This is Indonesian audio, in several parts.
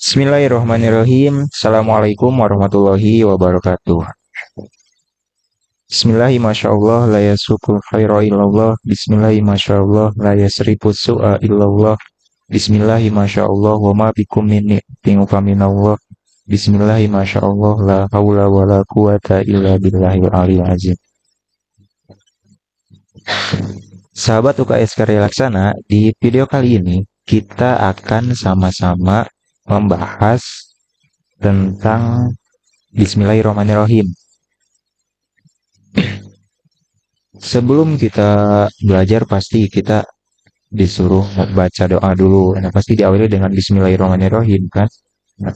Bismillahirrahmanirrahim. Assalamualaikum warahmatullahi wabarakatuh. Bismillahi masyaallah la yasukul khaira illallah. Bismillahi masyaallah la yasrifus su'a illallah. Bismillahi masyaallah wa ma bikum min ni'matin faminallah. Bismillahi masyaallah la haula wa la quwata illa billahil aliyil azim. Sahabat UKS Karya Laksana, di video kali ini kita akan sama-sama membahas tentang Bismillahirrahmanirrahim. Sebelum kita belajar pasti kita disuruh baca doa dulu. Nah, pasti diawali dengan Bismillahirrahmanirrahim kan? Nah,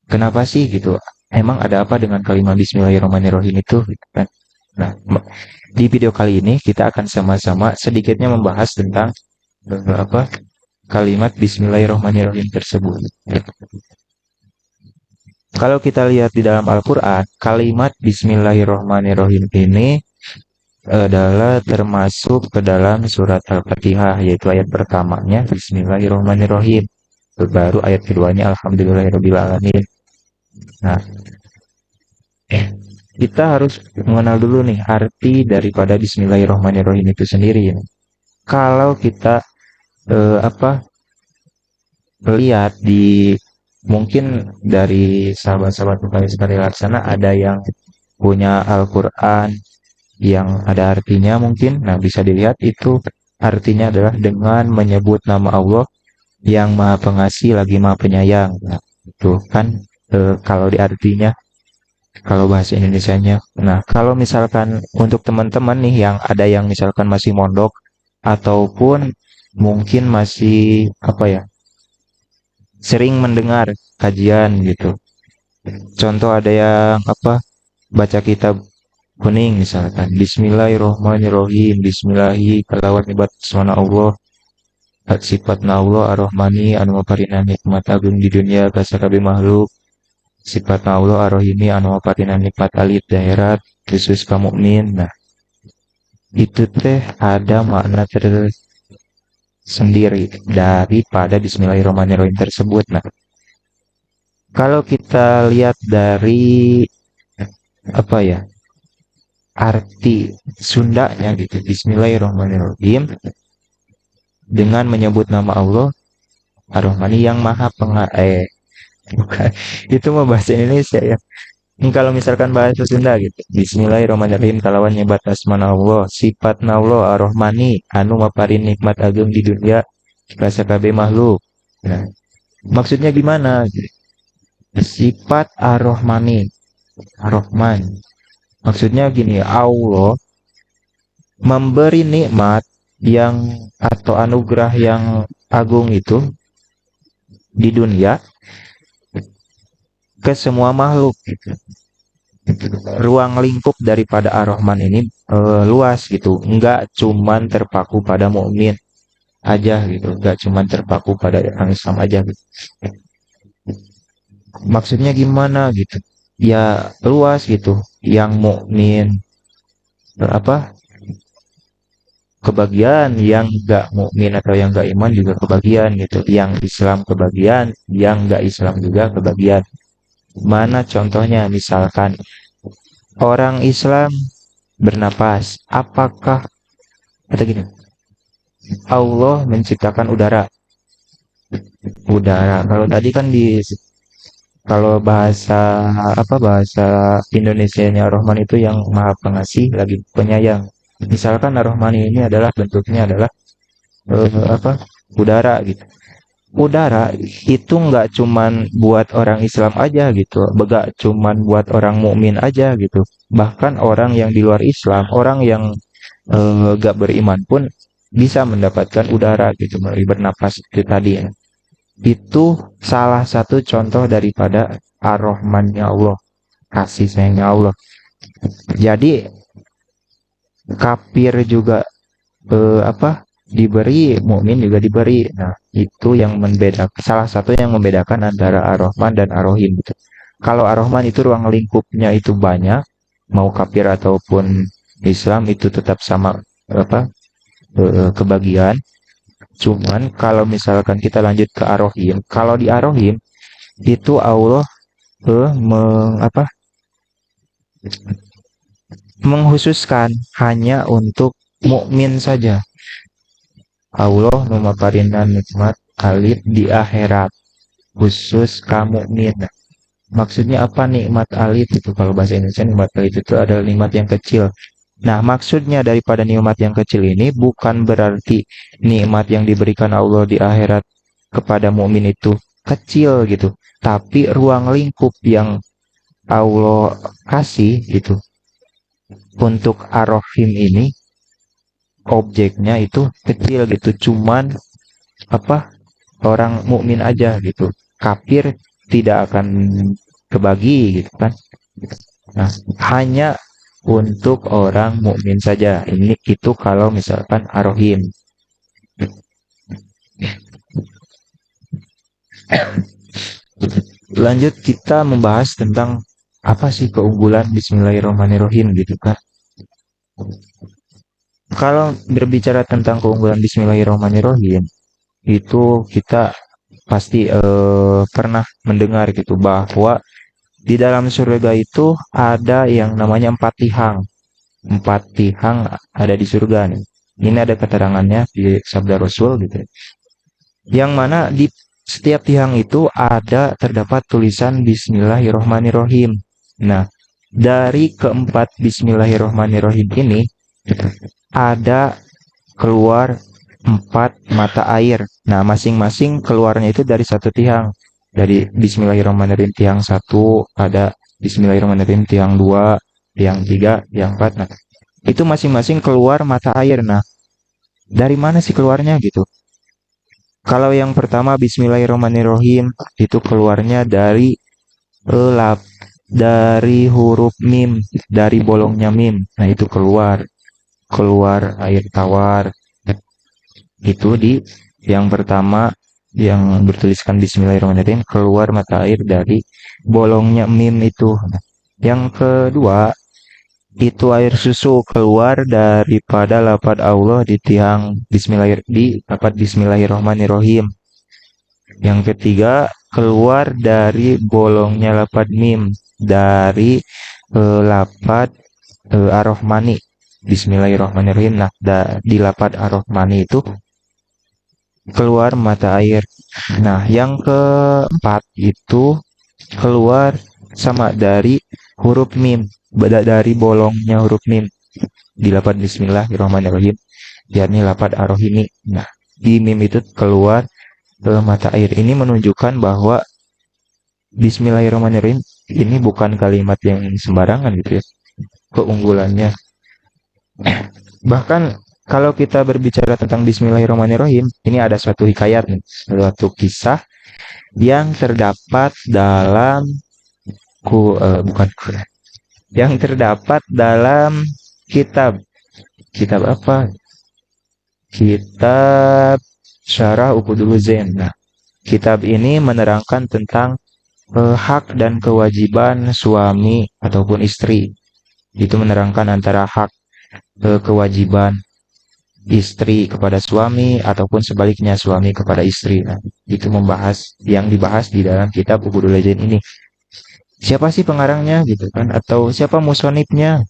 kenapa sih gitu? Emang ada apa dengan kalimat Bismillahirrahmanirrahim itu gitu kan? Nah, di video kali ini kita akan sama-sama sedikitnya membahas tentang kalimat Bismillahirrahmanirrahim tersebut. Kalau kita lihat di dalam Al-Quran, kalimat Bismillahirrahmanirrahim ini adalah termasuk ke dalam surat Al-Fatihah, yaitu ayat pertamanya Bismillahirrahmanirrahim. Baru ayat keduanya Alhamdulillahirrahmanirrahim. Nah, kita harus mengenal dulu nih arti daripada Bismillahirrahmanirrahim itu sendiri. Kalau kita lihat di mungkin dari sahabat-sahabat UKS Karya Laksana ada yang punya Al-Quran yang ada artinya mungkin. Nah, bisa dilihat itu artinya adalah dengan menyebut nama Allah yang Maha Pengasih lagi Maha Penyayang. Nah, itu kan kalau di artinya, kalau bahasa Indonesianya. Nah, kalau misalkan untuk teman-teman nih yang ada yang misalkan masih mondok ataupun mungkin masih sering mendengar kajian gitu. Contoh ada yang baca kitab kuning misalkan Bismillahirrahmanirrahim, Bismillahi kalawan ibat semana Allah, sifatna Allah ar-Rahmani anu maparina nikmat agung di dunia ka sakabe makhluk, sifatna Allah ar-Rahimi anu maparina nikmat alit daerah khusus ka mukmin. Nah, itu teh ada makna tersendiri daripada Bismillahirrahmanirrahim tersebut. Nah, kalau kita lihat dari arti Sundanya gitu, Bismillahirrahmanirrahim dengan menyebut nama Allah Ar-Rahmani yang Maha bukan, itu mah bahasa Indonesia ya. Ini kalau misalkan bahasa Sunda gitu, Bismillahirrahmanirrahim kalawan nyebat asmana Allah, sifatna Allah Ar-Rahmani anu maparin nikmat agung di dunia rasa kabeh makhluk. Nah, maksudnya gimana? Sifat Ar-Rahmani, Ar-Rahman. Maksudnya gini, Allah memberi nikmat yang atau anugerah yang agung itu di dunia ke semua makhluk gitu. Ruang lingkup daripada Ar-Rahman ini luas gitu, enggak cuman terpaku pada mukmin aja gitu, enggak cuman terpaku pada orang Islam aja gitu. Maksudnya gimana gitu? Ya luas gitu, yang mukmin kebagian, yang enggak mukmin atau yang enggak iman juga kebagian gitu, yang Islam kebagian, yang enggak Islam juga kebagian. Mana contohnya? Misalkan orang Islam bernapas, apakah atau gini, Allah menciptakan udara. Kalau tadi kan kalau bahasa Indonesianya Ar-Rahman itu yang Maha Pengasih lagi Penyayang. Misalkan Ar-Rahman ini adalah bentuknya adalah udara gitu. Udara itu nggak cuman buat orang Islam aja gitu, nggak cuman buat orang mukmin aja gitu. Bahkan orang yang di luar Islam, orang yang nggak beriman pun bisa mendapatkan udara gitu melalui bernapas itu tadi ya. Itu salah satu contoh daripada Ar-Rahmannya Allah, kasih sayangnya Allah. Jadi kafir juga diberi, mukmin juga diberi. Nah, itu yang membedakan, salah satu yang membedakan antara Ar-Rahman dan Ar-Rahim gitu. Kalau Ar-Rahman itu ruang lingkupnya itu banyak, mau kafir ataupun Islam itu tetap sama kebagian. Cuman kalau misalkan kita lanjut ke Ar-Rahim, kalau di Ar-Rahim itu Allah menghususkan hanya untuk mukmin saja. Allah memaparinkan nikmat alit di akhirat khusus kamu mukmin. Maksudnya apa nikmat alit itu? Kalau bahasa Indonesia nikmat alit itu adalah nikmat yang kecil. Nah, maksudnya daripada nikmat yang kecil ini bukan berarti nikmat yang diberikan Allah di akhirat kepada mukmin itu kecil gitu. Tapi ruang lingkup yang Allah kasih gitu untuk Ar-Rahim ini objeknya itu kecil gitu. Cuman apa orang mukmin aja gitu. Kafir tidak akan kebagi gitu kan. Nah, hanya untuk orang mukmin saja. Ini itu kalau misalkan Ar-Rahim. Lanjut kita membahas tentang apa sih keunggulan Bismillahirrahmanirrahim gitu kan. Kalau berbicara tentang keunggulan Bismillahirrahmanirrahim, itu kita pasti pernah mendengar gitu bahwa di dalam surga itu ada yang namanya empat tihang. Empat tihang ada di surga nih. Ini ada keterangannya di Sabda Rasul gitu. Yang mana di setiap tiang itu ada terdapat tulisan Bismillahirrohmanirrohim. Nah, dari keempat Bismillahirrohmanirrohim ini ada keluar empat mata air. Nah, masing-masing keluarnya itu dari satu tiang. Dari Bismillahirrohmanirrohim tiang satu, ada Bismillahirrohmanirrohim tiang dua, tiang tiga, tiang empat. Nah, itu masing-masing keluar mata air. Nah, dari mana sih keluarnya gitu? Kalau yang pertama Bismillahirrahmanirrahim itu keluarnya dari elap, dari huruf mim, dari bolongnya mim. Nah, itu keluar air tawar. Itu di yang pertama yang bertuliskan Bismillahirrahmanirrahim keluar mata air dari bolongnya mim itu. Nah, yang kedua itu air susu keluar daripada lafaz Allah di tiang Bismillahirrahmanirrahim. Yang ketiga, keluar dari bolongnya lafaz mim dari lafaz ar-Rahmani. Bismillahirrahmanirrahim. Nah, di lafaz ar-Rahmani itu keluar mata air. Nah, yang keempat itu keluar sama dari huruf mim, dari bolongnya huruf mim di lafaz Bismillahirrahmanirrahim, yakni lafaz ar-Rahimi. Nah, di mim itu keluar mata air. Ini menunjukkan bahwa Bismillahirrahmanirrahim ini bukan kalimat yang sembarangan gitu ya. Keunggulannya. Bahkan kalau kita berbicara tentang Bismillahirrahmanirrahim, ini ada suatu hikayat nih, suatu kisah yang terdapat dalam bukan Quran, yang terdapat dalam kitab apa? Kitab Syarah Uqudul Zain. Nah, kitab ini menerangkan tentang hak dan kewajiban suami ataupun istri. Itu menerangkan antara hak kewajiban istri kepada suami ataupun sebaliknya suami kepada istri. Nah, itu membahas yang dibahas di dalam kitab Uqudul Zain ini. Siapa sih pengarangnya gitu kan? Atau siapa musonibnya?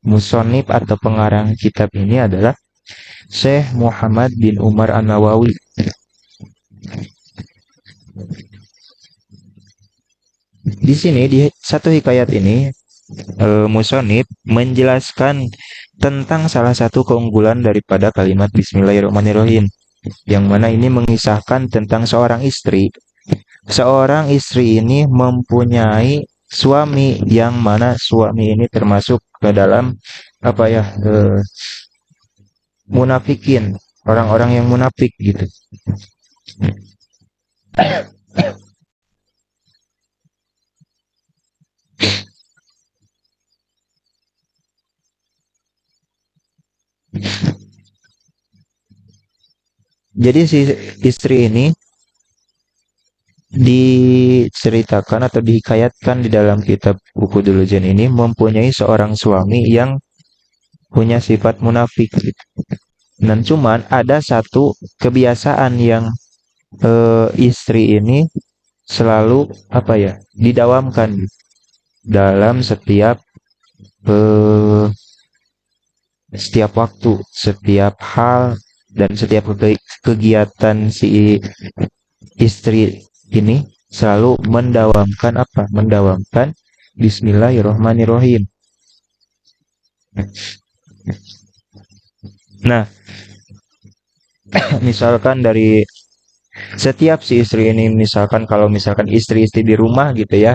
Musonib atau pengarang kitab ini adalah Syekh Muhammad bin Umar An-Nawawi. Di sini di satu hikayat ini musonib menjelaskan tentang salah satu keunggulan daripada kalimat Bismillahirrahmanirrahim, yang mana ini mengisahkan tentang seorang istri. Seorang istri ini mempunyai suami yang mana suami ini termasuk ke dalam apa ya munafikin, orang-orang yang munafik gitu. Jadi si istri ini diceritakan atau dihikayatkan di dalam kitab Uqudul Zain ini mempunyai seorang suami yang punya sifat munafik gitu. Dan cuman ada satu kebiasaan yang istri ini selalu apa ya, didawamkan dalam eh, setiap waktu, setiap hal, dan setiap kegiatan si istri ini selalu mendawamkan apa? Mendawamkan Bismillahirrohmanirrohim. Nah, misalkan dari setiap si istri ini, misalkan kalau misalkan istri-istri di rumah gitu ya,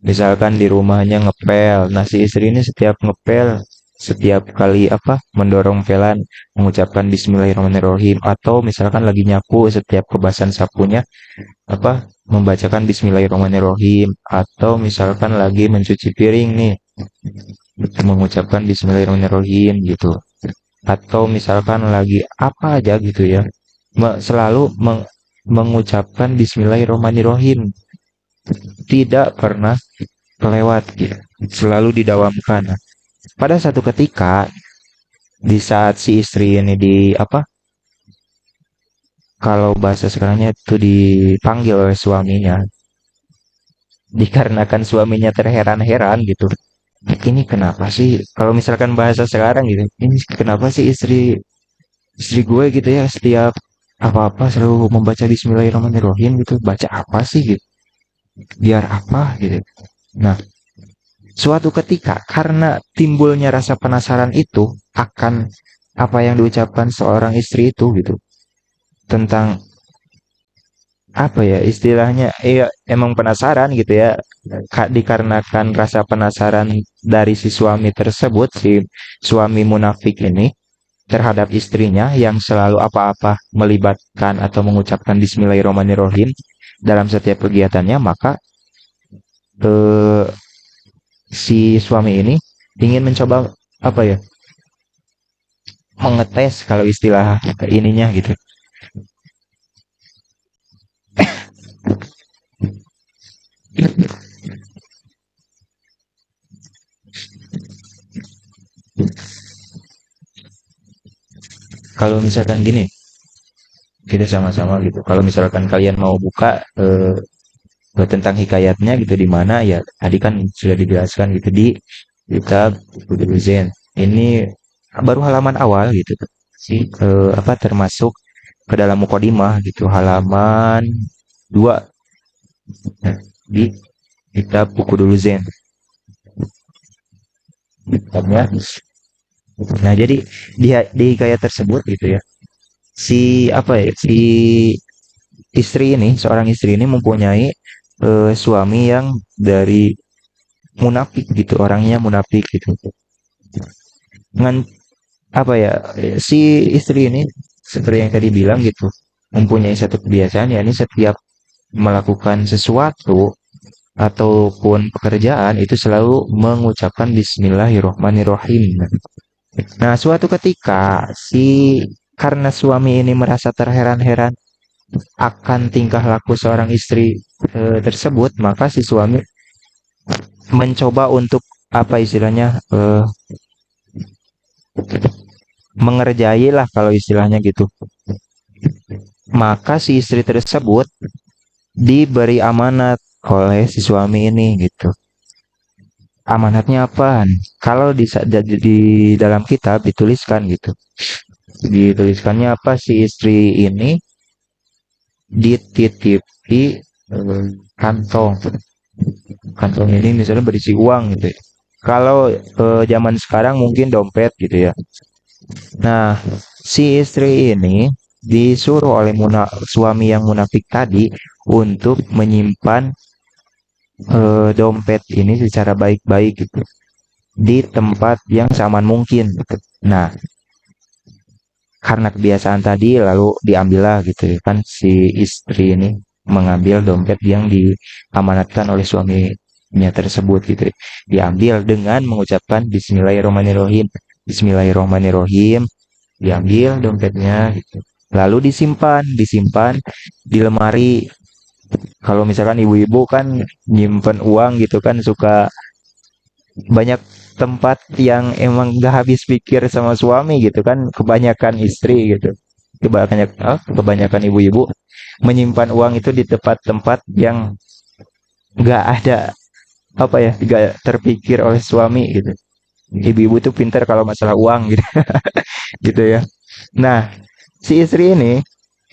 misalkan di rumahnya ngepel, nah si istri ini setiap ngepel, setiap kali apa mendorong pelan, mengucapkan Bismillahirrahmanirrahim, atau misalkan lagi nyapu, setiap kebasan sapunya apa membacakan Bismillahirrahmanirrahim, atau misalkan lagi mencuci piring nih, mengucapkan Bismillahirrahmanirrahim gitu, atau misalkan lagi apa aja gitu ya, selalu mengucapkan Bismillahirrahmanirrahim, tidak pernah kelewat gitu, selalu didawamkan. Pada satu ketika, di saat si istri ini di apa, kalau bahasa sekarangnya itu dipanggil oleh suaminya, dikarenakan suaminya terheran-heran gitu, ini kenapa sih, kalau misalkan bahasa sekarang gitu, ini kenapa sih istri istri gue gitu ya, setiap apa-apa selalu membaca Bismillahirrahmanirrahim gitu, baca apa sih gitu, biar apa gitu. Nah, suatu ketika karena timbulnya rasa penasaran itu akan apa yang diucapkan seorang istri itu gitu, tentang apa ya istilahnya, emang penasaran gitu ya, dikarenakan rasa penasaran dari si suami tersebut, si suami munafik ini terhadap istrinya yang selalu apa-apa melibatkan atau mengucapkan Bismillahirrahmanirrahim dalam setiap kegiatannya, maka eh, si suami ini ingin mencoba apa ya, mengetes kalau istilah ininya gitu. Kalau misalkan gini, kita sama-sama gitu, kalau misalkan kalian mau buka tentang hikayatnya gitu, di mana ya tadi kan sudah dijelaskan gitu di kitab Qudul Zen ini, baru halaman awal gitu si apa termasuk ke dalam mukadimah gitu, halaman 2, nah, di kitab Qudul Zen kitabnya. Nah, jadi di hikayat tersebut gitu ya, si apa ya, si istri ini, seorang istri ini mempunyai suami yang dari munafik gitu, orangnya munafik gitu. Dengan apa ya, si istri ini seperti yang tadi bilang gitu, mempunyai satu kebiasaan, ya ini setiap melakukan sesuatu ataupun pekerjaan itu selalu mengucapkan Bismillahirrohmanirrohim. Nah, suatu ketika karena suami ini merasa terheran-heran akan tingkah laku seorang istri tersebut, maka si suami mencoba untuk apa istilahnya, mengerjai lah kalau istilahnya gitu. Maka si istri tersebut diberi amanat oleh si suami ini gitu. Amanatnya apa? Kalau di dalam kitab dituliskan gitu. Dituliskannya apa, si istri ini dititipi kantong. Kantong ini misalnya berisi uang gitu ya. Kalau zaman sekarang mungkin dompet gitu ya. Nah, si istri ini disuruh oleh suami yang munafik tadi untuk menyimpan dompet ini secara baik-baik gitu, di tempat yang seaman mungkin gitu. Nah, karena kebiasaan tadi lalu diambillah gitu ya kan, si istri ini mengambil dompet yang diamanatkan oleh suaminya tersebut gitu. Diambil dengan mengucapkan Bismillahirrahmanirrahim. Bismillahirrahmanirrahim. Diambil dompetnya gitu. Lalu disimpan di lemari. Kalau misalkan ibu-ibu kan nyimpen uang gitu kan, suka banyak tempat yang emang gak habis pikir sama suami gitu kan, kebanyakan istri gitu, kebanyakan ibu-ibu menyimpan uang itu di tempat-tempat yang nggak ada apa ya, nggak terpikir oleh suami gitu. Ibu-ibu tuh pintar kalau masalah uang gitu, gitu ya. Nah, si istri ini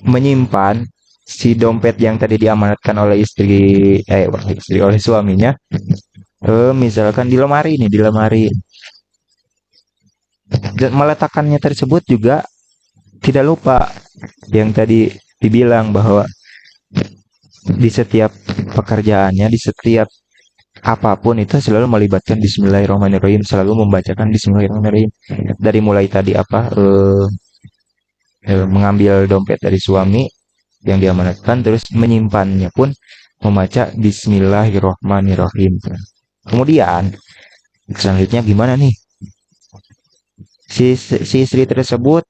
menyimpan si dompet yang tadi diamanatkan oleh oleh suaminya, misalkan di lemari nih, di lemari. Dan meletakkannya tersebut juga tidak lupa yang tadi dibilang bahwa di setiap pekerjaannya, di setiap apapun itu selalu melibatkan Bismillahirrahmanirrahim, selalu membacakan Bismillahirrahmanirrahim. Dari mulai tadi mengambil dompet dari suami yang diamanatkan, terus menyimpannya pun membaca Bismillahirrahmanirrahim. Kemudian selanjutnya gimana nih? Si istri tersebut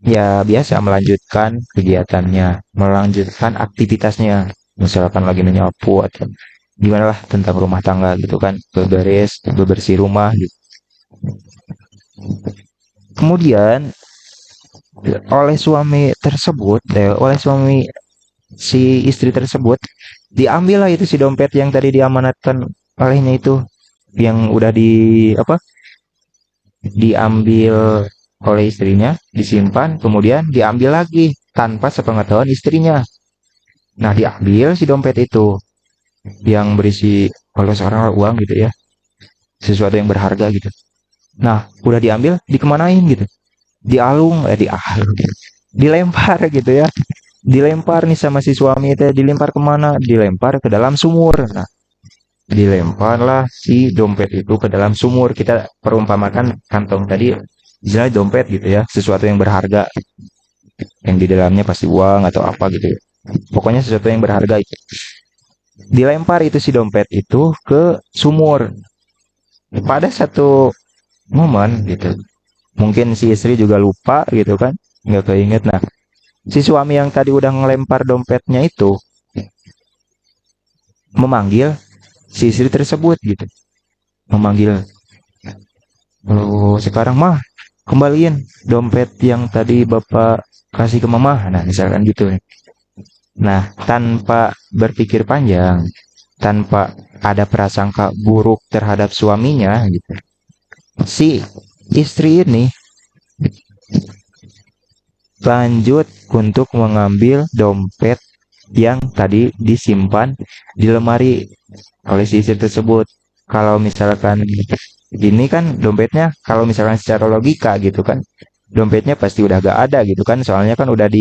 ya biasa melanjutkan kegiatannya, melanjutkan aktivitasnya, misalkan lagi menyapu atau gimana lah tentang rumah tangga gitu kan, bebersih rumah gitu. Kemudian oleh suami si istri tersebut diambil lah itu si dompet yang tadi diamanatkan olehnya itu, yang udah diambil oleh istrinya, disimpan, kemudian diambil lagi tanpa sepengetahuan istrinya. Nah, diambil si dompet itu yang berisi kalau sekarang uang gitu ya, sesuatu yang berharga gitu. Nah, udah diambil, dikemanain gitu? Dialung, dilempar gitu ya. Dilempar nih sama si suami itu, dilempar kemana? Dilempar ke dalam sumur. Nah, dilemparlah si dompet itu ke dalam sumur. Kita perumpamakan kantong tadi, misalnya dompet gitu ya, sesuatu yang berharga, yang di dalamnya pasti uang atau apa gitu ya. Pokoknya sesuatu yang berharga itu. Dilempar itu si dompet itu ke sumur. Pada satu momen gitu, mungkin si istri juga lupa gitu kan, nggak keinget. Nah, si suami yang tadi udah ngelempar dompetnya itu memanggil si istri tersebut gitu, memanggil, oh sekarang mah kembaliin dompet yang tadi bapak kasih ke mama, nah misalkan gitu. Nah, tanpa berpikir panjang, tanpa ada prasangka buruk terhadap suaminya gitu, si istri ini lanjut untuk mengambil dompet yang tadi disimpan di lemari oleh si istri tersebut. Kalau misalkan ini kan dompetnya, kalau misalkan secara logika gitu kan, dompetnya pasti udah gak ada gitu kan, soalnya kan udah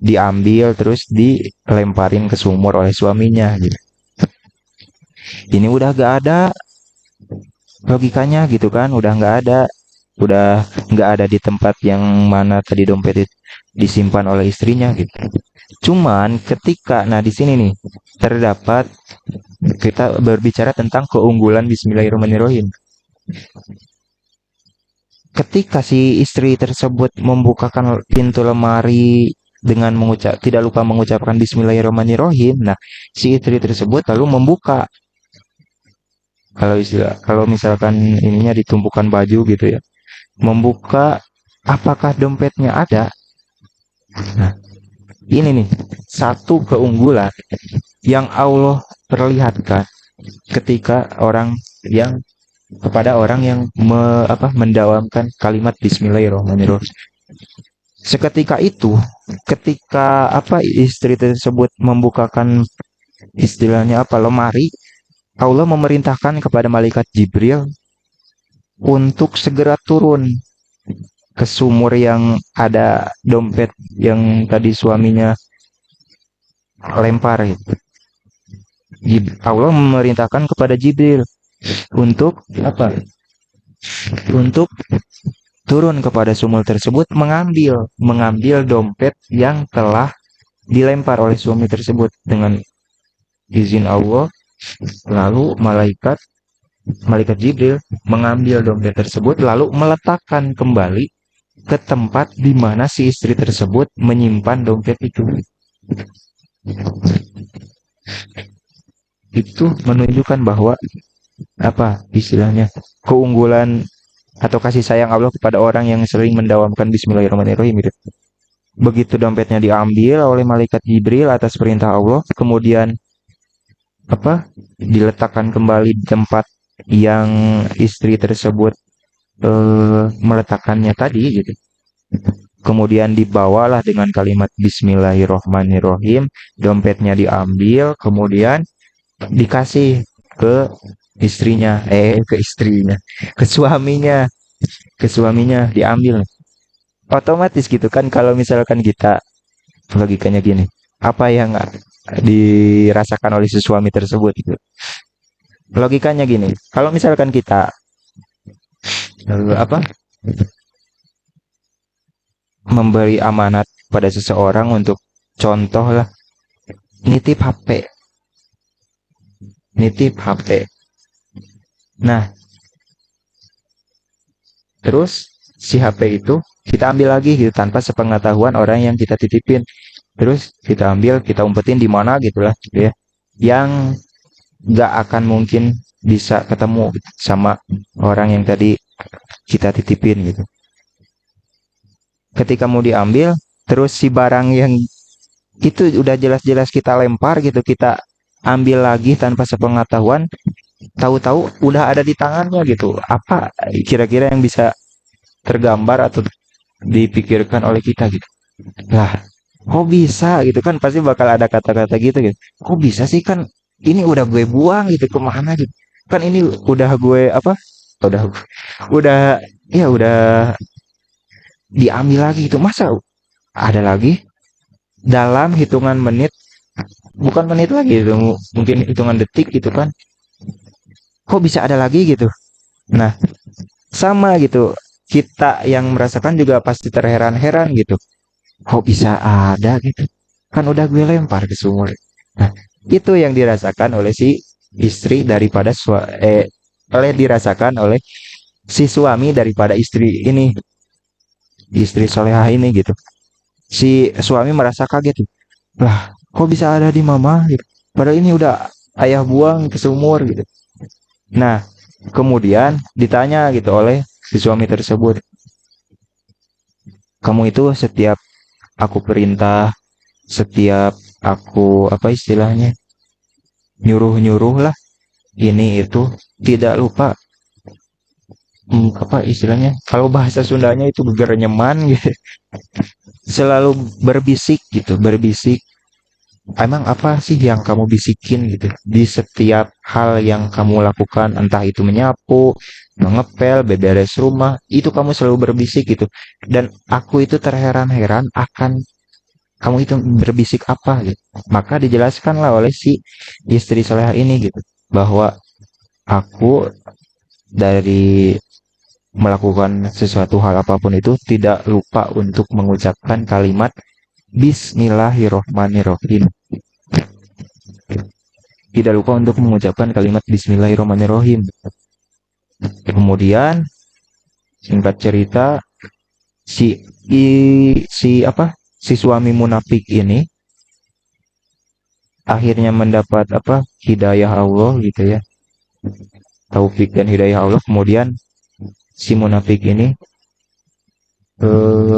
diambil terus dilemparin ke sumur oleh suaminya gitu. Ini udah gak ada logikanya gitu kan, udah nggak ada di tempat yang mana tadi dompet itu disimpan oleh istrinya gitu. Cuman ketika, nah di sini nih terdapat, kita berbicara tentang keunggulan Bismillahirrahmanirrahim. Ketika si istri tersebut membukakan pintu lemari dengan tidak lupa mengucapkan Bismillahirrahmanirrahim, nah si istri tersebut lalu membuka, kalau misalkan ininya ditumpukan baju gitu ya, membuka apakah dompetnya ada. Nah, ini nih satu keunggulan yang Allah perlihatkan ketika kepada orang yang mendawamkan kalimat Bismillahirrahmanirrahim. Seketika itu, ketika istri tersebut membukakan istilahnya lemari, Allah memerintahkan kepada malaikat Jibril untuk segera turun ke sumur yang ada dompet yang tadi suaminya lempar. Allah memerintahkan kepada Jibril untuk Untuk turun kepada sumur tersebut, mengambil dompet yang telah dilempar oleh suami tersebut dengan izin Allah. Lalu malaikat Jibril mengambil dompet tersebut lalu meletakkan kembali ke tempat di mana si istri tersebut menyimpan dompet itu. Itu menunjukkan bahwa istilahnya keunggulan atau kasih sayang Allah kepada orang yang sering mendawamkan Bismillahirrahmanirrahim gitu. Begitu dompetnya diambil oleh malaikat Jibril atas perintah Allah, kemudian apa? Diletakkan kembali di tempat yang istri tersebut meletakkannya tadi gitu. Kemudian dibawalah dengan kalimat Bismillahirrohmanirrohim, dompetnya diambil, kemudian dikasih ke istrinya, ke istrinya, ke suaminya, ke suaminya diambil. Otomatis gitu kan kalau misalkan kita logikanya gini, apa yang dirasakan oleh si suami tersebut gitu. Logikanya gini, kalau misalkan kita apa memberi amanat pada seseorang untuk contoh lah nitip HP, nitip HP. Nah, terus si HP itu kita ambil lagi gitu tanpa sepengetahuan orang yang kita titipin. Terus kita ambil, kita umpetin di mana gitu lah, gitu ya. Yang nggak akan mungkin bisa ketemu gitu, sama orang yang tadi kita titipin gitu. Ketika mau diambil, terus si barang yang itu udah jelas-jelas kita lempar gitu, kita ambil lagi tanpa sepengetahuan, tahu-tahu udah ada di tangannya gitu. Apa kira-kira yang bisa tergambar atau dipikirkan oleh kita gitu? Lah, kok bisa gitu kan pasti bakal ada kata-kata gitu. Kok bisa sih kan ini udah gue buang gitu kemana gitu. Kan ini udah gue apa? Udah udah ya udah diambil lagi itu. Masa ada lagi dalam hitungan menit, bukan menit lagi itu mungkin hitungan detik gitu kan. Kok bisa ada lagi gitu. Nah, sama gitu. Kita yang merasakan juga pasti terheran-heran gitu. Kok bisa ada gitu? Kan udah gue lempar ke sumur. Nah, itu yang dirasakan oleh si istri daripada oleh dirasakan oleh si suami daripada istri ini, istri solehah ini gitu. Si suami merasa kaget, lah kok bisa ada di mama gitu. Padahal ini udah ayah buang ke sumur gitu. Nah, kemudian ditanya gitu oleh si suami tersebut, kamu itu setiap aku perintah, setiap aku apa istilahnya nyuruh-nyuruh lah ini itu tidak lupa apa istilahnya kalau bahasa Sundanya itu gerenyeman gitu, selalu berbisik gitu, berbisik emang apa sih yang kamu bisikin gitu di setiap hal yang kamu lakukan, entah itu menyapu, mengepel, beberes rumah, itu kamu selalu berbisik gitu. Dan aku itu terheran-heran akan kamu itu berbisik apa gitu. Maka dijelaskanlah oleh si istri solehah ini gitu bahwa aku dari melakukan sesuatu hal apapun itu tidak lupa untuk mengucapkan kalimat Bismillahirrohmanirrohim. Tidak lupa untuk mengucapkan kalimat Bismillahirrohmanirrohim. Kemudian singkat cerita si suami munafik ini akhirnya mendapat apa hidayah Allah gitu ya, taufik dan hidayah Allah. Kemudian si munafik ini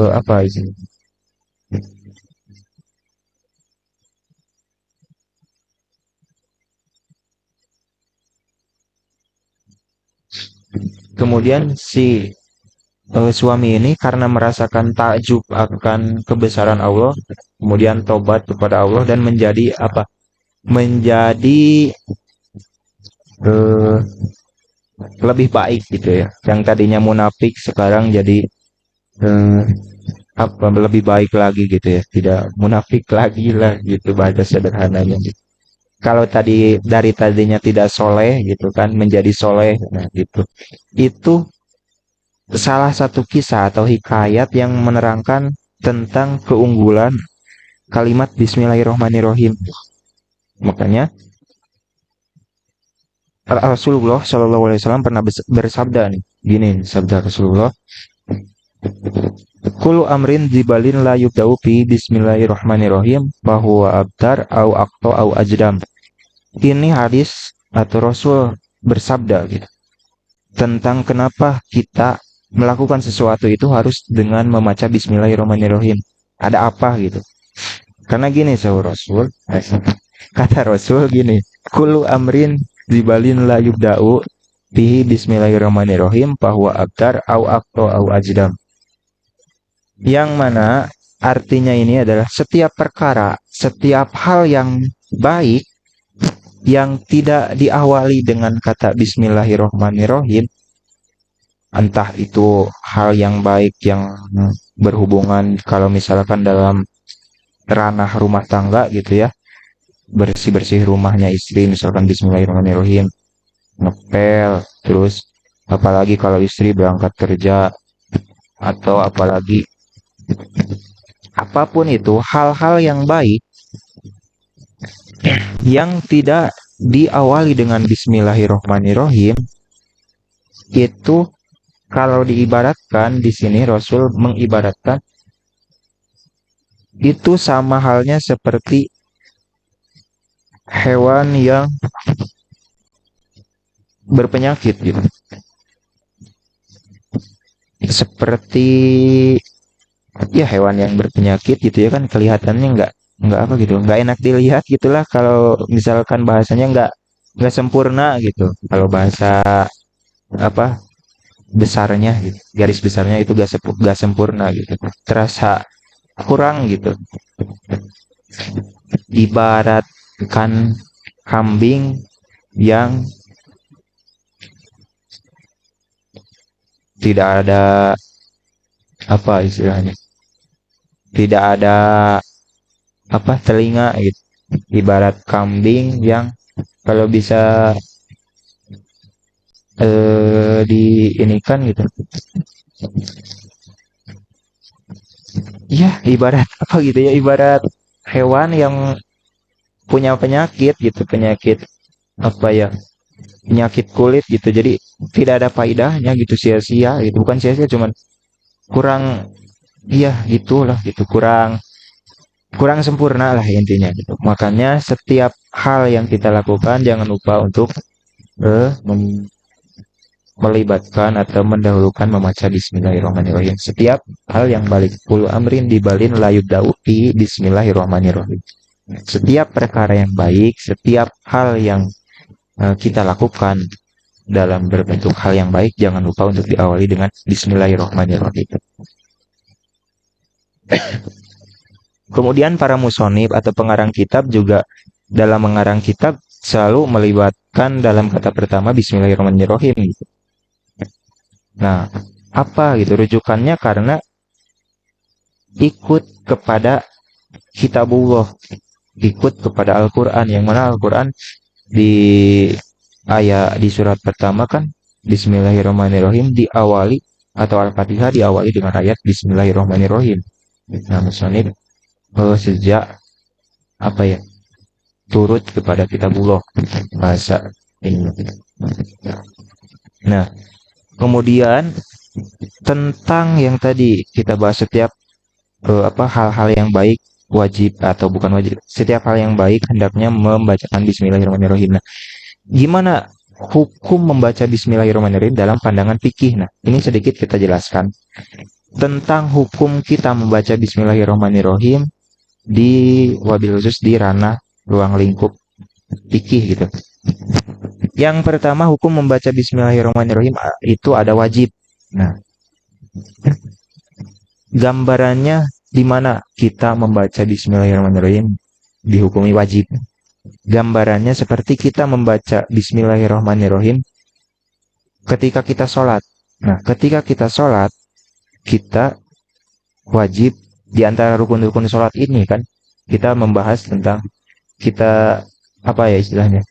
apa sih? Kemudian si suami ini karena merasakan takjub akan kebesaran Allah, kemudian tobat kepada Allah dan menjadi apa? Menjadi eh, lebih baik gitu ya. Yang tadinya munafik sekarang jadi eh, apa lebih baik lagi gitu ya. Tidak munafik lagi lah gitu bahasa sederhananya. Kalau tadi dari tadinya tidak soleh gitu kan menjadi soleh, nah gitu. Itu salah satu kisah atau hikayat yang menerangkan tentang keunggulan kalimat Bismillahirrohmanirrohim. Makanya Rasulullah Shallallahu Alaihi Wasallam pernah bersabda nih, gini sabda Rasulullah, Kulu amrin jibalin la yubda'u fi Bismillahirrohmanirrohim bahwa abtar au akto au ajdam. Ini hadis atau Rasul bersabda gitu tentang kenapa kita melakukan sesuatu itu harus dengan membaca Bismillahirrohmanirrohim. ada apa gitu. Karena gini sahur Rasul, kata Rasul gini, kulu amrin dibalin la yubda'u bihi bismillahirrahmanirrahim bahwa abtar au akto au ajdam. Yang mana artinya ini adalah setiap perkara, setiap hal yang baik yang tidak diawali dengan kata bismillahirrahmanirrahim, entah itu hal yang baik yang berhubungan kalau misalkan dalam ranah rumah tangga gitu ya, bersih-bersih rumahnya istri misalkan bismillahirrahmanirrahim, ngepel, terus apalagi kalau istri berangkat kerja, atau apalagi apapun itu hal-hal yang baik yang tidak diawali dengan bismillahirrahmanirrahim, itu kalau diibaratkan di sini Rasul mengibaratkan itu sama halnya seperti hewan yang berpenyakit gitu. Seperti ya hewan yang berpenyakit gitu ya kan, kelihatannya nggak apa gitu, nggak enak dilihat gitulah kalau misalkan bahasanya nggak sempurna gitu. Kalau bahasa apa besarnya gitu, garis besarnya itu nggak sempurna gitu, terasa kurang gitu. Ibaratkan kambing yang tidak ada apa istilahnya, tidak ada apa telinga gitu. Ibarat kambing yang kalau bisa diinikan gitu. Ya, ibarat apa gitu ya, ibarat hewan yang punya penyakit gitu, penyakit apa ya? Penyakit kulit gitu. Jadi tidak ada faedahnya gitu, sia-sia gitu. Bukan sia-sia, cuman kurang, iya itulah gitu, kurang kurang sempurna lah intinya gitu. Makanya setiap hal yang kita lakukan jangan lupa untuk eh, melibatkan atau mendahulukan membaca bismillahirrahmanirrahim. Setiap hal yang balik puluh amrin dibalin layub dauti bismillahirrahmanirrahim. Setiap perkara yang baik, setiap hal yang kita lakukan dalam berbentuk hal yang baik, jangan lupa untuk diawali dengan bismillahirrahmanirrahim. Kemudian para musonib atau pengarang kitab juga dalam mengarang kitab selalu melibatkan dalam kata pertama bismillahirrahmanirrahim gitu. Nah, apa gitu rujukannya? Karena ikut kepada kitabullah, ikut kepada Al-Quran, yang mana Al-Quran di ayat di surat pertama kan bismillahirrahmanirrahim diawali, atau Al-Fatihah diawali dengan ayat bismillahirrahmanirrahim. Nah, musonib sejak apa ya, turut kepada kitabullah bahasa ini. Nah, kemudian tentang yang tadi kita bahas, setiap apa hal-hal yang baik wajib atau bukan wajib, setiap hal yang baik hendaknya membacakan bismillahirrahmanirrahim. Nah, gimana hukum membaca bismillahirrahmanirrahim dalam pandangan fikih? Nah, ini sedikit kita jelaskan tentang hukum kita membaca bismillahirrahmanirrahim di wabil khusus di ranah ruang lingkup fikih gitu. Yang pertama, hukum membaca bismillahirrahmanirrahim itu ada wajib. Nah, gambarannya di mana kita membaca bismillahirrahmanirrahim dihukumi wajib. Gambarannya seperti kita membaca bismillahirrahmanirrahim ketika kita sholat. Nah, ketika kita sholat, kita wajib di antara rukun-rukun sholat ini kan, kita membahas tentang, kita apa ya istilahnya,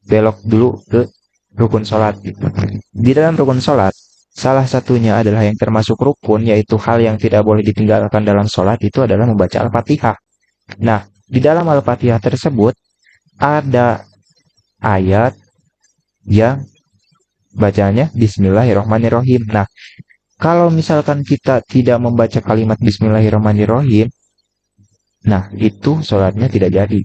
belok dulu ke rukun sholat gitu. Di dalam rukun sholat, salah satunya adalah yang termasuk rukun, yaitu hal yang tidak boleh ditinggalkan dalam sholat, itu adalah membaca Al-Fatihah. Nah, di dalam Al-Fatihah tersebut ada ayat yang bacanya bismillahirrahmanirrahim. Nah, kalau misalkan kita tidak membaca kalimat bismillahirrahmanirrahim, nah itu sholatnya tidak jadi.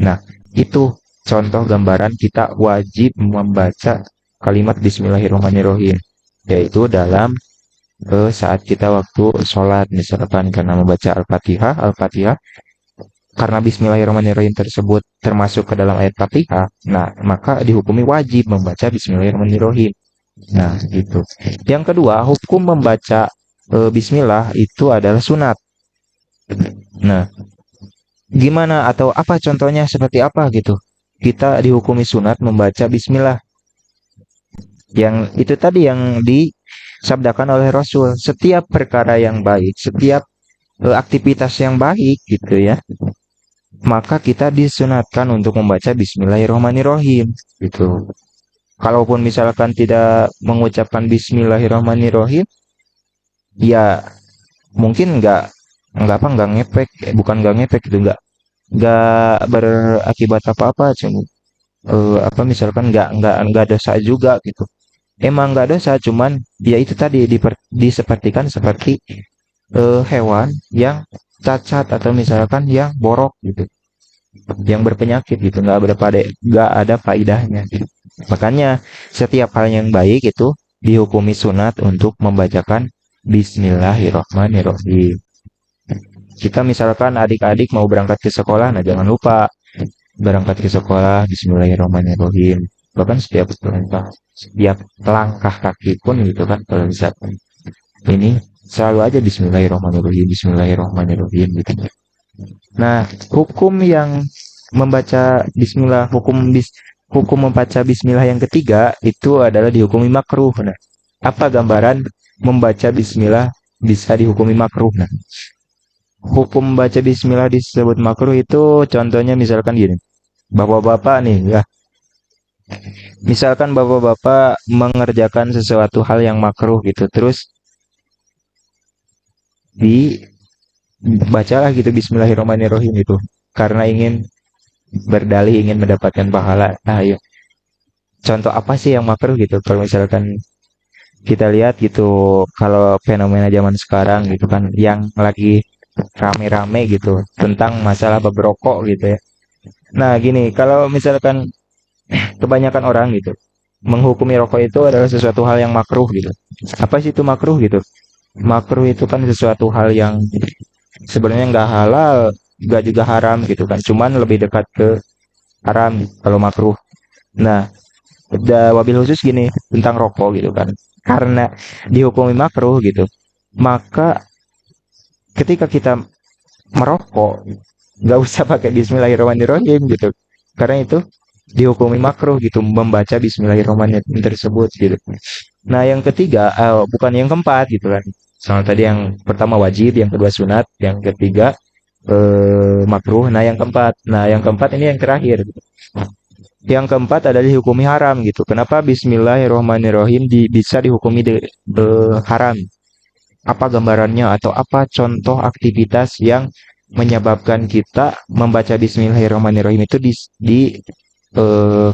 Nah, itu contoh gambaran kita wajib membaca kalimat bismillahirrahmanirrahim, yaitu dalam saat kita waktu sholat misalkan karena membaca Al-Fatihah karena Bismillahirrahmanirrahim tersebut termasuk ke dalam ayat Fatihah, nah maka dihukumi wajib membaca Bismillahirrahmanirrahim. Nah, gitu. Yang kedua, hukum membaca Bismillah itu adalah sunat. Nah, gimana atau apa contohnya seperti apa gitu? Kita dihukumi sunat membaca Bismillah. Yang itu tadi yang disabdakan oleh Rasul. Setiap perkara yang baik, setiap aktivitas yang baik gitu ya, maka kita disunatkan untuk membaca Bismillahirrahmanirrahim gitu. Kalaupun misalkan tidak mengucapkan Bismillahirrahmanirrahim, ya mungkin nggak ngepek, bukan nggak ngepek itu nggak berakibat apa-apa, cuma apa misalkan nggak dosa juga gitu. Emang nggak dosa, cuman ya itu tadi disepertikan seperti hewan yang cacat atau misalkan yang borok gitu, yang berpenyakit gitu, nggak ada faidahnya gitu. Makanya setiap hal yang baik itu dihukumi sunat untuk membacakan Bismillahirrahmanirrahim. Kita misalkan adik-adik mau berangkat ke sekolah, nah jangan lupa berangkat ke sekolah Bismillahirrahmanirrahim. Bahkan setiap langkah kaki pun gitu kan, kalau bisa ini selalu aja Bismillahirrahmanirrahim, Bismillahirrahmanirrahim gitu. Nah, hukum yang membaca Bismillah, hukum membaca Bismillah yang ketiga itu adalah dihukumi makruh. Nah, apa gambaran membaca Bismillah bisa dihukumi makruh? Nah, hukum baca Bismillah disebut makruh itu contohnya misalkan gini, bapak-bapak nih ya, misalkan bapak-bapak mengerjakan sesuatu hal yang makruh gitu, terus dibacalah gitu Bismillahirrahmanirrahim itu karena ingin berdalih ingin mendapatkan pahala. Nah, ayo contoh apa sih yang makruh gitu? Kalau misalkan kita lihat gitu, kalau fenomena zaman sekarang gitu kan, yang lagi rame-rame gitu tentang masalah berokok gitu ya. Nah, gini, kalau misalkan kebanyakan orang gitu menghukumi rokok itu adalah sesuatu hal yang makruh gitu. Apa sih itu makruh gitu? Makruh itu kan sesuatu hal yang sebenarnya nggak halal, nggak juga haram gitu kan. Cuman lebih dekat ke haram kalau makruh. Nah, ada wabil khusus gini tentang rokok gitu kan. Karena dihukumi makruh gitu, maka ketika kita merokok nggak usah pakai Bismillahirrahmanirrahim gitu. Karena itu dihukumi makruh gitu membaca Bismillahirrahmanirrahim tersebut gitu. Nah, yang ketiga, bukan yang keempat gitu kan. Soal tadi yang pertama wajib, yang kedua sunat, yang ketiga makruh. Nah, yang keempat ini yang terakhir. Yang keempat adalah dihukumi haram gitu. Kenapa Bismillahirrahmanirrahim bisa dihukumi haram? Apa gambarannya atau apa contoh aktivitas yang menyebabkan kita membaca Bismillahirrahmanirrahim itu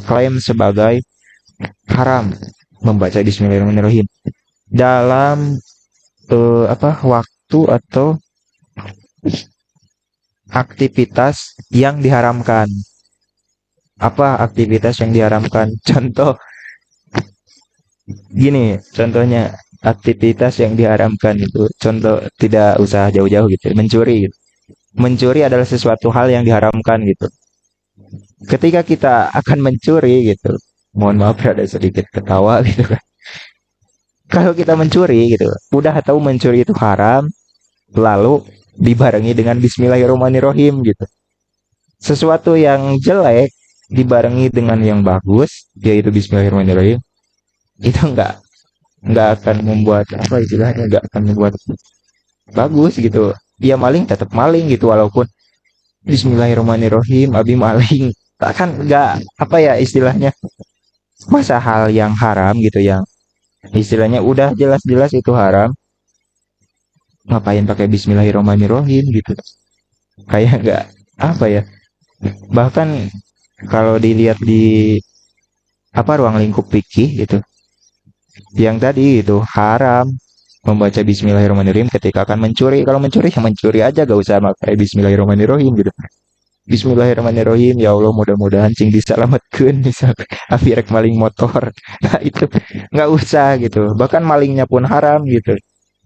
klaim sebagai haram membaca Bismillahirrahmanirrahim dalam waktu atau aktivitas yang diharamkan. Apa aktivitas yang diharamkan? Contoh gini, contohnya aktivitas yang diharamkan itu, contoh tidak usah jauh-jauh gitu, mencuri gitu. Mencuri adalah sesuatu hal yang diharamkan gitu. Ketika kita akan mencuri gitu, mohon maaf ada sedikit ketawa gitu kan. Kalau kita mencuri gitu, udah tahu mencuri itu haram, lalu dibarengi dengan Bismillahirrahmanirrahim gitu. Sesuatu yang jelek dibarengi dengan yang bagus, yaitu Bismillahirrahmanirrahim, itu nggak akan membuat apa istilahnya, nggak akan membuat bagus gitu. Ya maling tetap maling gitu, walaupun Bismillahirrahmanirrahim abi maling, kan nggak apa ya istilahnya, masa hal yang haram gitu yang istilahnya udah jelas-jelas itu haram, ngapain pakai Bismillahirrahmanirrahim gitu, kayak nggak apa ya. Bahkan kalau dilihat di apa ruang lingkup fikih gitu, yang tadi itu haram membaca Bismillahirrahmanirrahim ketika akan mencuri. Kalau mencuri ya mencuri aja, gak usah pakai Bismillahirrahmanirrahim gitu. Bismillahirrahmanirrahim, ya Allah mudah-mudahan cing diselamatkan misal afirek maling motor. Nah itu nggak usah gitu, bahkan malingnya pun haram gitu.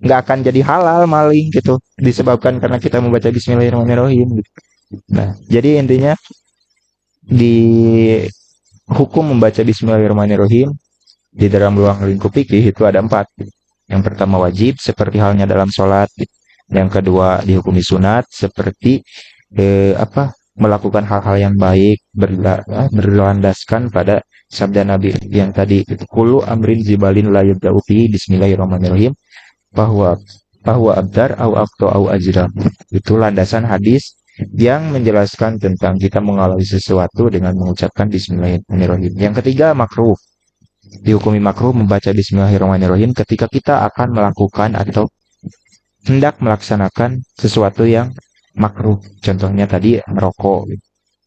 nggak akan jadi halal maling gitu, disebabkan karena kita membaca Bismillahirrahmanirrahim gitu. Nah, jadi intinya di hukum membaca Bismillahirrahmanirrahim di dalam ruang lingkup fikih itu ada 4. Yang pertama wajib seperti halnya dalam sholat. Yang kedua dihukumi sunat seperti melakukan hal-hal yang baik berlandaskan pada sabda Nabi yang tadi itu kulu amrin zibalin la yabda'u fi bismillahirrahmanirrahim bahwa abdar au akto au ajram. Itu landasan hadis yang menjelaskan tentang kita mengalami sesuatu dengan mengucapkan bismillahirrahmanirrahim. Yang ketiga makruh. Dihukumi makruh membaca bismillahirrahmanirrahim ketika kita akan melakukan atau hendak melaksanakan sesuatu yang makruh. Contohnya tadi merokok,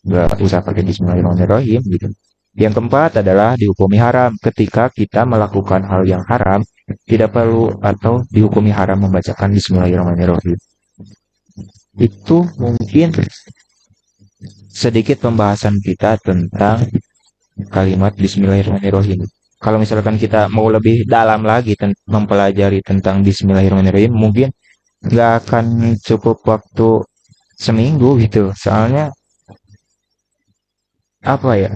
nggak usah pakai bismillahirrahmanirrahim gitu. Yang keempat adalah dihukumi haram. Ketika kita melakukan hal yang haram, tidak perlu atau dihukumi haram membacakan bismillahirrahmanirrahim. Itu mungkin sedikit pembahasan kita tentang kalimat bismillahirrahmanirrahim. Kalau misalkan kita mau lebih dalam lagi mempelajari tentang bismillahirrahmanirrahim, mungkin nggak akan cukup waktu seminggu gitu. Soalnya apa ya,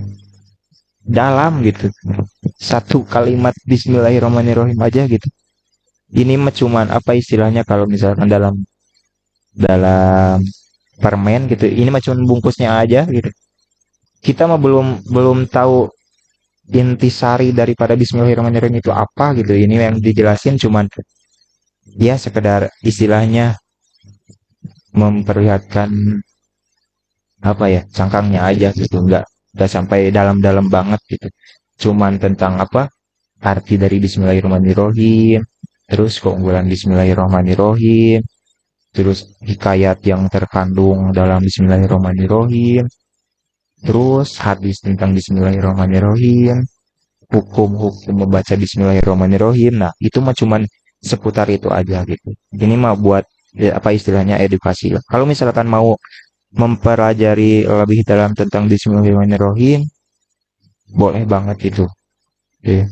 dalam gitu. Satu kalimat bismillahirrahmanirrahim aja gitu. Ini mah cuman apa istilahnya kalau misalkan dalam dalam permen gitu. Ini mah cuman bungkusnya aja gitu. Kita mah belum belum tahu intisari daripada bismillahirrahmanirrahim itu apa gitu. Ini yang dijelasin cuman ya sekedar istilahnya memperlihatkan apa ya, cangkangnya aja gitu, nggak sampai dalam-dalam banget gitu, cuman tentang apa arti dari Bismillahirrahmanirrahim, terus keunggulan Bismillahirrahmanirrahim, terus hikayat yang terkandung dalam Bismillahirrahmanirrahim, terus hadis tentang Bismillahirrahmanirrahim, hukum-hukum membaca Bismillahirrahmanirrahim. Nah itu mah cuman seputar itu aja gitu. Ini mah buat ya, apa istilahnya edukasi lah. Kalau misalkan mau mempelajari lebih dalam tentang Bismillahirrahmanirrahim, boleh banget itu. Ya.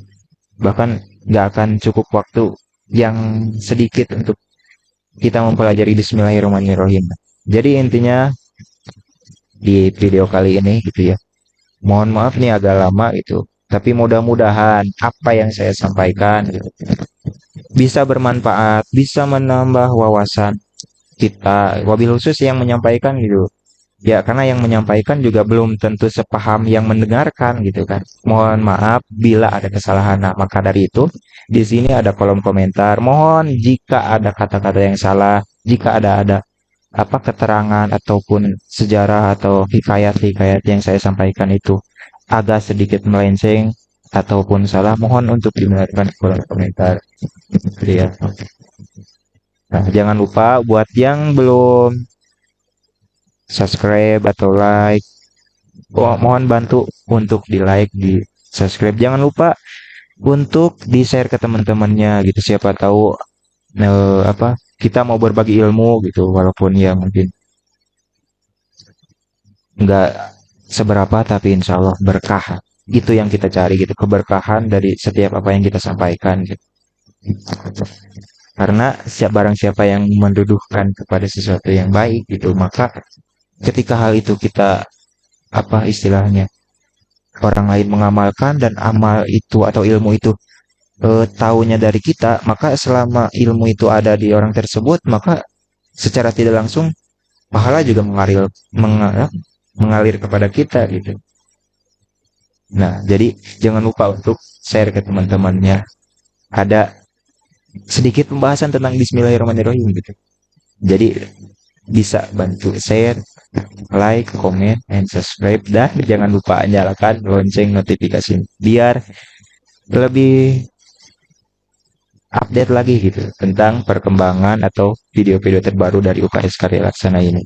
Bahkan nggak akan cukup waktu yang sedikit untuk kita mempelajari Bismillahirrahmanirrahim. Jadi intinya di video kali ini gitu ya. Mohon maaf nih agak lama itu. Tapi mudah-mudahan apa yang saya sampaikan gitu, bisa bermanfaat, bisa menambah wawasan kita. Wabil khusus yang menyampaikan gitu. Ya, karena yang menyampaikan juga belum tentu sepaham yang mendengarkan gitu kan. Mohon maaf bila ada kesalahan. Nah, maka dari itu di sini ada kolom komentar. Mohon jika ada kata-kata yang salah, jika ada apa keterangan ataupun sejarah atau hikayat-hikayat yang saya sampaikan itu agak sedikit melenceng ataupun salah, mohon untuk dibenarkan di kolom komentar. Gitu ya. Nah, jangan lupa buat yang belum subscribe atau like, mohon bantu untuk di like, di subscribe. Jangan lupa untuk di share ke teman-temannya gitu. Siapa tahu apa kita mau berbagi ilmu gitu, walaupun ya mungkin nggak seberapa, tapi insya Allah berkah. Itu yang kita cari gitu, keberkahan dari setiap apa yang kita sampaikan gitu. Karena barang siapa yang menduduhkan kepada sesuatu yang baik gitu, maka ketika hal itu kita apa istilahnya orang lain mengamalkan dan amal itu atau ilmu itu taunya dari kita, maka selama ilmu itu ada di orang tersebut, maka secara tidak langsung pahala juga mengalir kepada kita gitu. Nah, jadi jangan lupa untuk share ke teman-temannya. Ada sedikit pembahasan tentang Bismillahirrahmanirrahim gitu. Jadi bisa bantu share, like, comment, and subscribe, dan jangan lupa nyalakan lonceng notifikasi biar lebih update lagi gitu tentang perkembangan atau video-video terbaru dari UKS Karya Laksana ini.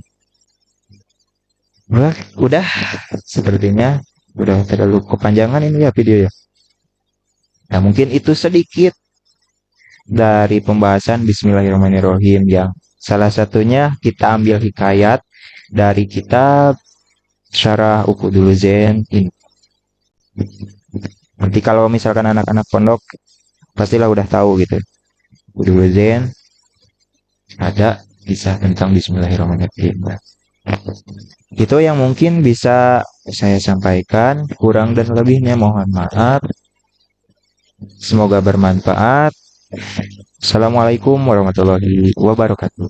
Udah sepertinya udah terlalu kepanjangan ini ya video ya. Nah mungkin itu sedikit dari pembahasan Bismillahirrahmanirrahim yang salah satunya kita ambil hikayat dari kitab Syarah Uqudul Zain ini. Nanti kalau misalkan anak-anak pondok pastilah udah tahu gitu. Uqudul Zain ada kisah tentang Bismillahirrahmanirrahim. Nah, itu yang mungkin bisa saya sampaikan. Kurang dan lebihnya mohon maaf. Semoga bermanfaat. Assalamualaikum warahmatullahi wabarakatuh.